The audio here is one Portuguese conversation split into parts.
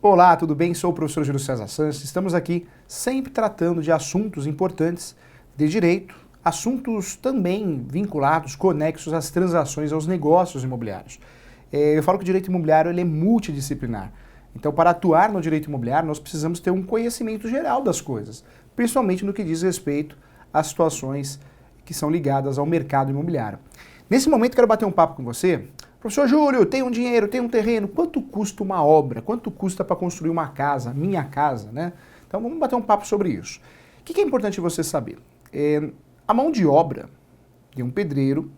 Olá, tudo bem? Sou o professor Júlio César Santos. Estamos aqui sempre tratando de assuntos importantes de direito, assuntos também vinculados, conexos às transações, aos negócios imobiliários. Eu falo que o direito imobiliário ele é multidisciplinar. Então, para atuar no direito imobiliário, nós precisamos ter um conhecimento geral das coisas, principalmente no que diz respeito às situações que são ligadas ao mercado imobiliário. Nesse momento, quero bater um papo com você. Professor Júlio, tem um dinheiro, tem um terreno, quanto custa uma obra? Quanto custa para construir uma casa, minha casa, né? Então vamos bater um papo sobre isso. O que é importante você saber? A mão de obra de um pedreiro,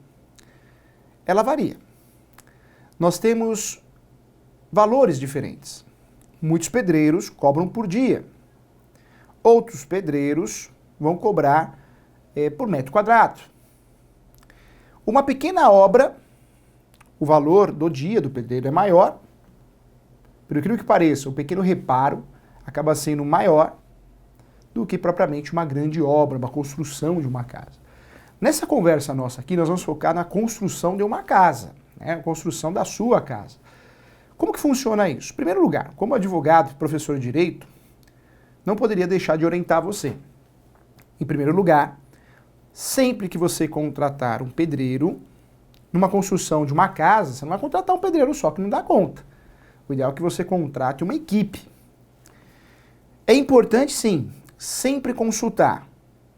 ela varia. Nós temos valores diferentes. Muitos pedreiros cobram por dia. Outros pedreiros vão cobrar por metro quadrado. Uma pequena obra, o valor do dia do pedreiro é maior, por aquilo que pareça, o pequeno reparo acaba sendo maior do que propriamente uma grande obra, uma construção de uma casa. Nessa conversa nossa aqui, nós vamos focar na construção de uma casa, né? A construção da sua casa. Como que funciona isso? Em primeiro lugar, como advogado e professor de direito, não poderia deixar de orientar você. Em primeiro lugar, sempre que você contratar um pedreiro, numa construção de uma casa, você não vai contratar um pedreiro só, que não dá conta. O ideal é que você contrate uma equipe. É importante, sim, sempre consultar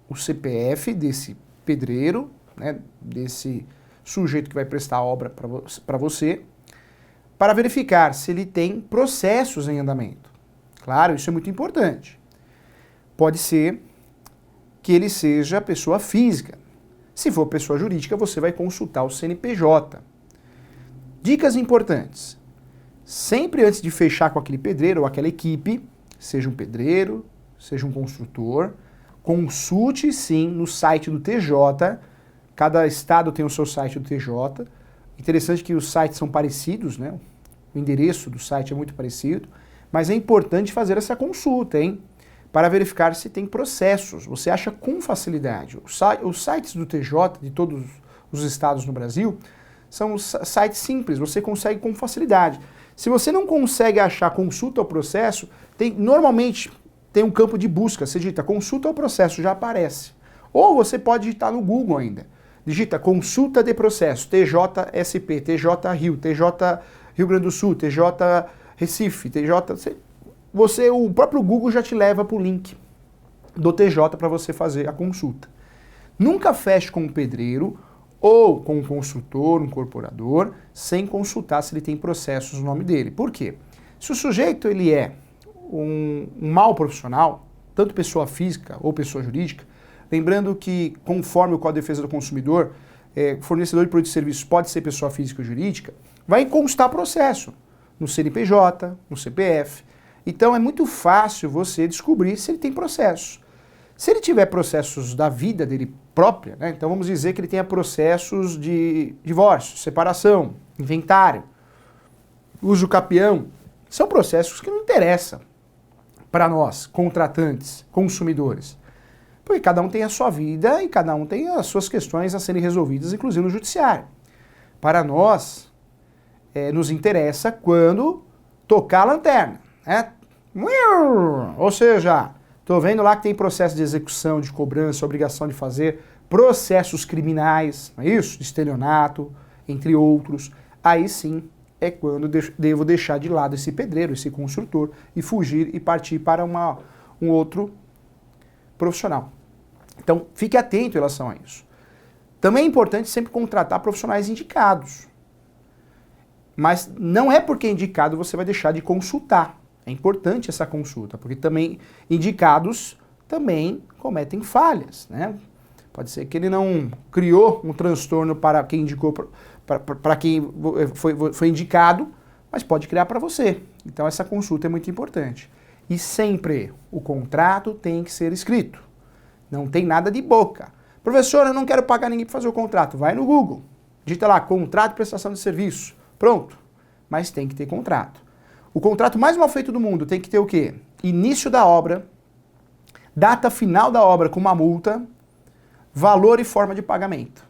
o CPF desse pedreiro, né, desse sujeito que vai prestar a obra para você, para verificar se ele tem processos em andamento. Claro, isso é muito importante. Pode ser que ele seja pessoa física. Se for pessoa jurídica, você vai consultar o CNPJ. Dicas importantes. Sempre antes de fechar com aquele pedreiro ou aquela equipe, seja um pedreiro, seja um construtor, consulte sim no site do TJ. Cada estado tem o seu site do TJ. Interessante que os sites são parecidos, né? O endereço do site é muito parecido, mas é importante fazer essa consulta, hein? Para verificar se tem processos. Você acha com facilidade. Os sites do TJ, de todos os estados no Brasil, são sites simples, você consegue com facilidade. Se você não consegue achar consulta ao processo, normalmente tem um campo de busca, você digita consulta ao processo, já aparece. Ou você pode digitar no Google ainda. Digita consulta de processo, TJSP, TJ Rio, TJ Rio Grande do Sul, TJ Recife, TJ... o próprio Google já te leva para o link do TJ para você fazer a consulta. Nunca feche com um pedreiro ou com um construtor, um incorporador, sem consultar se ele tem processos no nome dele. Por quê? Se o sujeito ele é um mau profissional, tanto pessoa física ou pessoa jurídica, lembrando que conforme o Código de Defesa do Consumidor, fornecedor de produtos e serviços pode ser pessoa física ou jurídica, vai constar processo no CNPJ, no CPF. Então é muito fácil você descobrir se ele tem processo. Se ele tiver processos da vida dele própria, né, então vamos dizer que ele tenha processos de divórcio, separação, inventário, uso capião, são processos que não interessam para nós, contratantes, consumidores. Porque cada um tem a sua vida e cada um tem as suas questões a serem resolvidas, inclusive no judiciário. Para nós, nos interessa quando tocar a lanterna. Ou seja, estou vendo lá que tem processo de execução, de cobrança, obrigação de fazer, processos criminais, não é isso? De estelionato, entre outros. Aí sim é quando devo deixar de lado esse pedreiro, esse construtor, e fugir e partir para um outro profissional. Então, fique atento em relação a isso. Também é importante sempre contratar profissionais indicados. Mas não é porque é indicado você vai deixar de consultar. É importante essa consulta, porque também indicados também cometem falhas, né? Pode ser que ele não criou um transtorno para quem indicou, para quem foi indicado, mas pode criar para você. Então essa consulta é muito importante. E sempre o contrato tem que ser escrito. Não tem nada de boca. Professor, eu não quero pagar ninguém para fazer o contrato. Vai no Google, digita lá, contrato de prestação de serviço. Pronto. Mas tem que ter contrato. O contrato mais mal feito do mundo tem que ter o quê? Início da obra, data final da obra com uma multa, valor e forma de pagamento.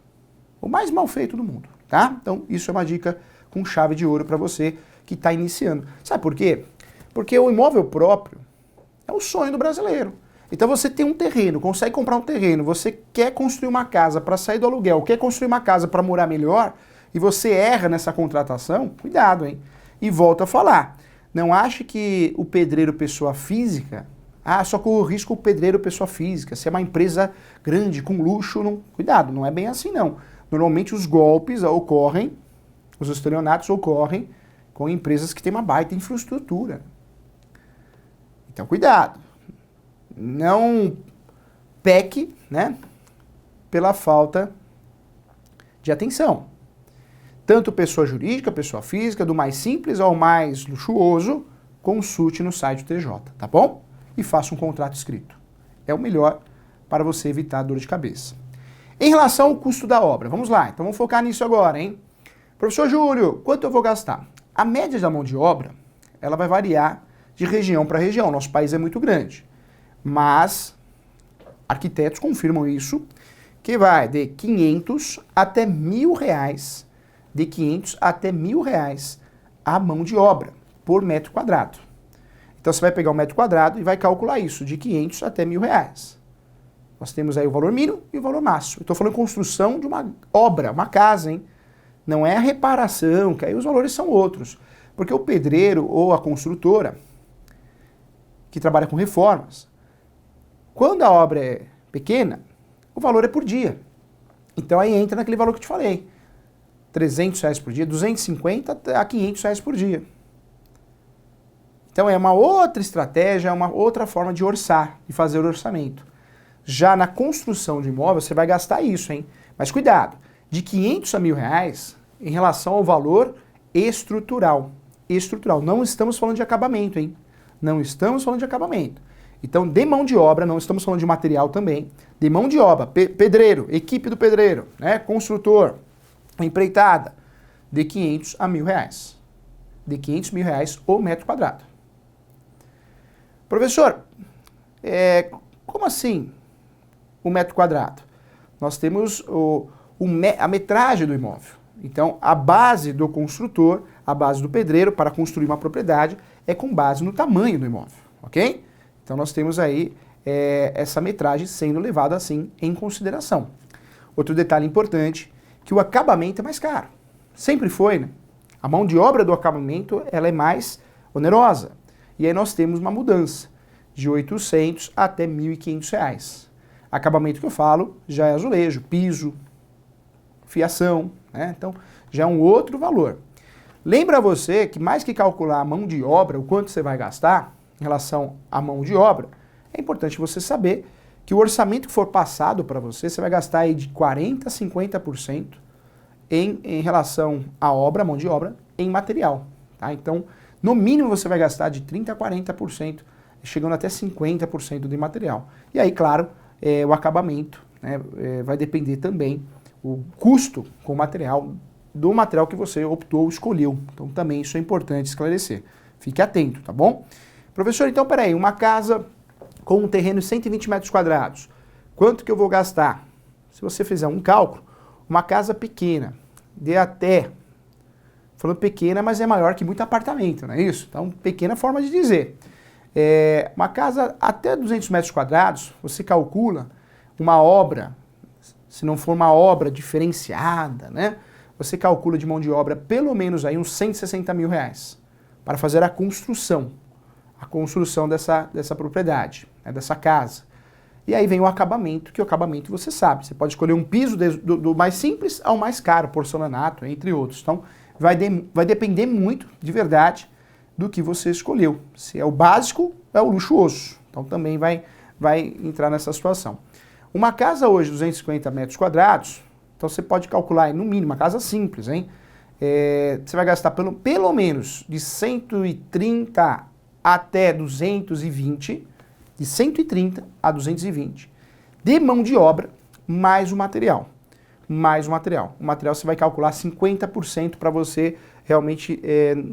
O mais mal feito do mundo, tá? Então, isso é uma dica com chave de ouro para você que está iniciando. Sabe por quê? Porque o imóvel próprio é o sonho do brasileiro. Então você tem um terreno, consegue comprar um terreno, você quer construir uma casa para sair do aluguel, quer construir uma casa para morar melhor, e você erra nessa contratação, cuidado, hein? E volto a falar, não ache que o pedreiro pessoa física, só corre o risco o pedreiro pessoa física, se é uma empresa grande, com luxo, cuidado, não é bem assim não. Normalmente os golpes ocorrem, os estelionatos ocorrem com empresas que têm uma baita infraestrutura. Então cuidado, não peque, né, pela falta de atenção. Tanto pessoa jurídica, pessoa física, do mais simples ao mais luxuoso, consulte no site do TJ, tá bom? E faça um contrato escrito. É o melhor para você evitar dor de cabeça. Em relação ao custo da obra, vamos lá, então vamos focar nisso agora, hein? Professor Júlio, quanto eu vou gastar? A média da mão de obra, ela vai variar de região para região, nosso país é muito grande. Mas arquitetos confirmam isso, que vai de 500 até R$1.000, de 500 até R$1.000 a mão de obra por metro quadrado. Então você vai pegar um metro quadrado e vai calcular isso, de 500 até R$1.000. Nós temos aí o valor mínimo e o valor máximo. Eu estou falando de construção de uma obra, uma casa, hein? Não é a reparação, que aí os valores são outros. Porque o pedreiro ou a construtora, que trabalha com reformas, quando a obra é pequena, o valor é por dia. Então aí entra naquele valor que eu te falei. R$300 por dia, 250 a R$500 por dia. Então é uma outra estratégia, é uma outra forma de orçar, de fazer o orçamento. Já na construção de imóvel, você vai gastar isso, hein? Mas cuidado, de 500 a R$1.000 em relação ao valor estrutural. Estrutural, não estamos falando de acabamento, hein? Não estamos falando de acabamento. Então, de mão de obra, não estamos falando de material também, de mão de obra, pedreiro, equipe do pedreiro, né? Construtor, empreitada, de 500 a R$1.000. De 500 a R$1.000 o metro quadrado. Professor, como assim o metro quadrado? Nós temos a metragem do imóvel. Então, a base do construtor, a base do pedreiro para construir uma propriedade é com base no tamanho do imóvel, ok? Então, nós temos aí essa metragem sendo levada assim em consideração. Outro detalhe importante, que o acabamento é mais caro. Sempre foi, né? A mão de obra do acabamento, ela é mais onerosa. E aí nós temos uma mudança de R$800 até R$1.500. Acabamento que eu falo já é azulejo, piso, fiação, né? Então já é um outro valor. Lembra você que mais que calcular a mão de obra, o quanto você vai gastar em relação à mão de obra, é importante você saber que o orçamento que for passado para você, você vai gastar aí de 40% a 50% em relação à obra, mão de obra, em material. Tá? Então, no mínimo você vai gastar de 30% a 40%, chegando até 50% de material. E aí, claro, o acabamento, né, vai depender também o custo com o material, do material que você optou ou escolheu. Então também isso é importante esclarecer. Fique atento, tá bom? Professor, então peraí, uma casa com um terreno de 120 metros quadrados, quanto que eu vou gastar? Se você fizer um cálculo, uma casa pequena, de até, falando pequena, mas é maior que muito apartamento, não é isso? Então, pequena forma de dizer. Uma casa até 200 metros quadrados, você calcula uma obra, se não for uma obra diferenciada, né? Você calcula de mão de obra pelo menos aí uns R$160 mil para fazer a construção dessa propriedade, né, dessa casa. E aí vem o acabamento, que o acabamento você sabe, você pode escolher um piso do mais simples ao mais caro, porcelanato, entre outros. Então vai depender muito, de verdade, do que você escolheu. Se é o básico, é o luxuoso. Então também vai entrar nessa situação. Uma casa hoje, 250 metros quadrados, então você pode calcular, no mínimo, uma casa simples, hein? Você vai gastar pelo menos de 130 até 220, de 130 a 220, de mão de obra, mais o material. Mais o material. O material você vai calcular 50% para você realmente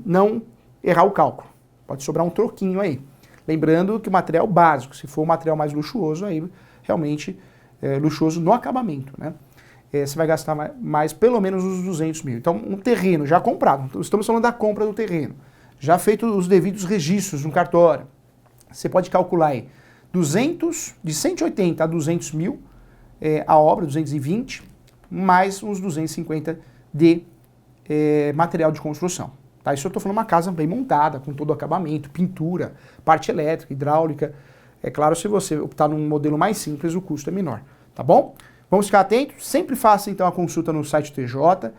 não errar o cálculo. Pode sobrar um troquinho aí. Lembrando que o material básico, se for um material mais luxuoso, aí realmente luxuoso no acabamento, né? Você vai gastar mais pelo menos uns 200 mil. Então, um terreno já comprado, estamos falando da compra do terreno, já feito os devidos registros no cartório, você pode calcular aí de 180 a 200 mil a obra, 220, mais uns 250 de material de construção. Tá? Isso eu estou falando uma casa bem montada, com todo o acabamento, pintura, parte elétrica, hidráulica. É claro, se você optar num modelo mais simples, o custo é menor. Tá bom? Vamos ficar atentos. Sempre faça então a consulta no site TJ.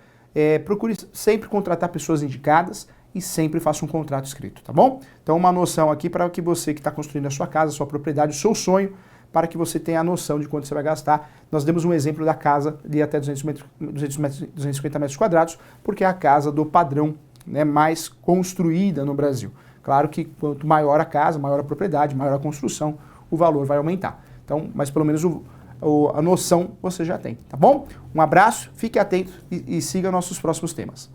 Procure sempre contratar pessoas indicadas e sempre faça um contrato escrito, tá bom? Então uma noção aqui para que você que está construindo a sua casa, a sua propriedade, o seu sonho, para que você tenha a noção de quanto você vai gastar. Nós demos um exemplo da casa de até 250 metros quadrados, porque é a casa do padrão, né, mais construída no Brasil. Claro que quanto maior a casa, maior a propriedade, maior a construção, o valor vai aumentar. Então, mas pelo menos a noção você já tem, tá bom? Um abraço, fique atento e siga nossos próximos temas.